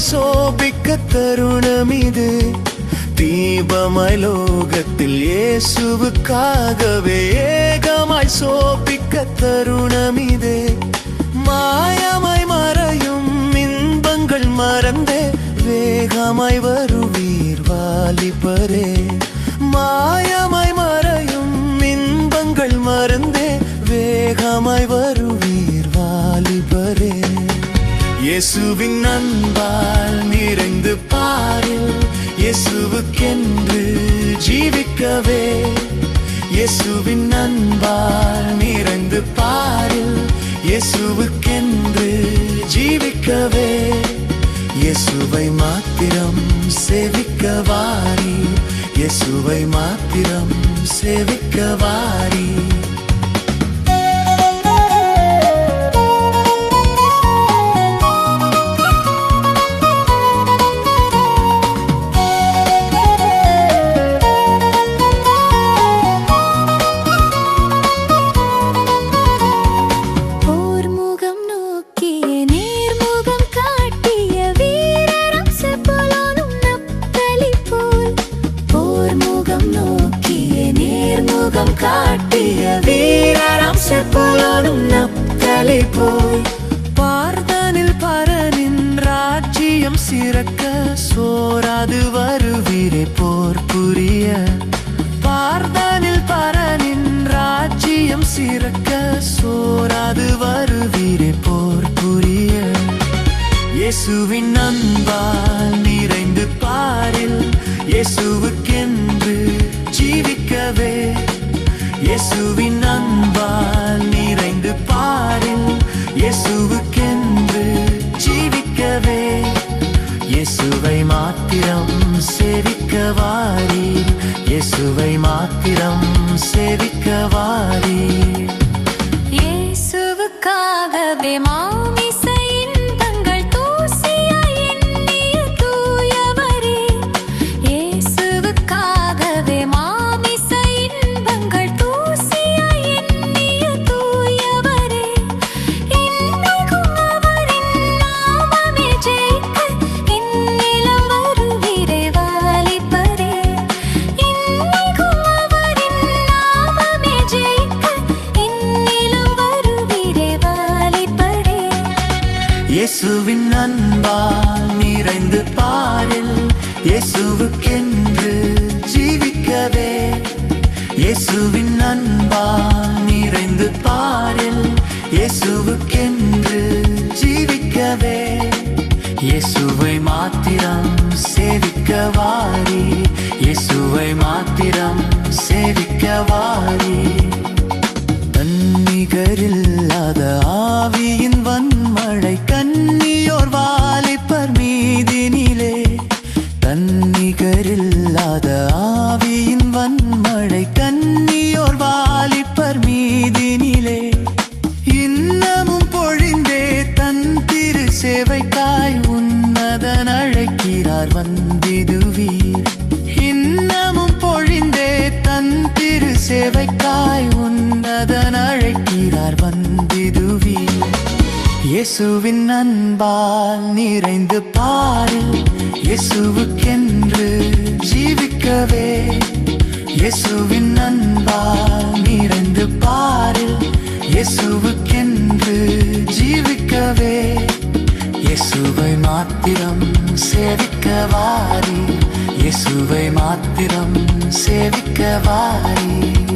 சோபிக்க தருணம் இது. தீபமாய் லோகத்தில் இயேசுவுக்காகவே ஏகமாய் சோபிக்க தருணம் இது. மாயமாய் மறையும் இன்பங்கள் மறந்தே வேகமாய் வருவீர் வாலிபரே. மாயமாய் மறையும் இன்பங்கள் மறந்தே வேகமாய் வருவீர் வாலிபரே. இயேசுவின் அன்பால் நிறைந்து பாரில் இயேசுவுக்கென்று ஜீவிக்கவே. இயேசுவின் அன்பால் நிறைந்து பாரில் இயேசுவுக்கென்று ஜீவிக்கவே. இயேசுவை மாத்திரம் சேவிக்க வாரீர். இயேசுவை மாத்திரம் சேவிக்க வாரீர். காட்டிய வீரராம் செப்பலானும் நப்தலி போய் பார்தனில் பரனின் ராஜ்யம் சிறக்க சோராது வருவீரே போர் புரிய. பார்தனில் பரனின் ராஜ்யம் சிறக்க சோராது வருவீரே போர் புரிய. இயேசுவின் அன்பால் நிறைந்து பாரில் இயேசுவுக்கென்று ஜீவிக்கவே. இயேசுவின் அன்பால் நிறைந்து பாரில் இயேசுவுக்கென்று ஜீவிக்கவே. இயேசுவை மாத்திரம் சேவிக்க வாரீர். இயேசுவை மாத்திரம் சேவிக்க வாரீர். இயேசுவுக்காகவே மாமிசை இன்பங்கள் தூசியாய் எண்ணிய தூயவரே. இயேசுவுக்காகவே மாமிசை இன்பங்கள் தூசியாய் எண்ணிய தூயவரே. இன்னைக்கும் அவரின் நாமமே ஜெயிக்க என்னிலம் வருவீரே வாலிபரே. இன்னைக்கும் அவரின் நாமமே ஜெயிக்க என்னிலம் வருவீரே வாலிபரே. இயேசுவின் அன்பால் நிறைந்து பாரில் இயேசுவுக்கென்று ஜீவிக்கவே. இயேசுவின் அன்பால் நிறைந்து பாரில் இயேசுவுக்கென்று ஜீவிக்கவே. இயேசுவை மாத்திரம் சேவிக்க வாரீர். இயேசுவை மாத்திரம் சேவிக்க வாரீர். தன்னிகரில்லாத ஆவியின் வன்மழை கன்னியோர் வாலிபர் மீதினிலே. தன்னிகரில்லாத ஆவியின் வன்மழை கன்னியோர் வாலிபர் மீதினிலே. இன்னமும் பொழிந்தே தன் திரு சேவைக்காய் உன்னதன் அழைக்கிறார் வந்திடுவீர். இன்னமும் பொழிந்தே தன் திரு சேவைக்காய் உன்னதன் அழைக்கிறார் வந்திடுவீர். இயேசுவின் அன்பால் நிறைந்து பாரில் இயேசுவுக்கென்று ஜீவிக்கவே. இயேசுவின் அன்பால் நிறைந்து பாரில் இயேசுவுக்கென்று ஜீவிக்கவே. இயேசுவை மாத்திரம் சேவிக்க வாரீர். இயேசுவை மாத்திரம் சேவிக்க வாரீர்.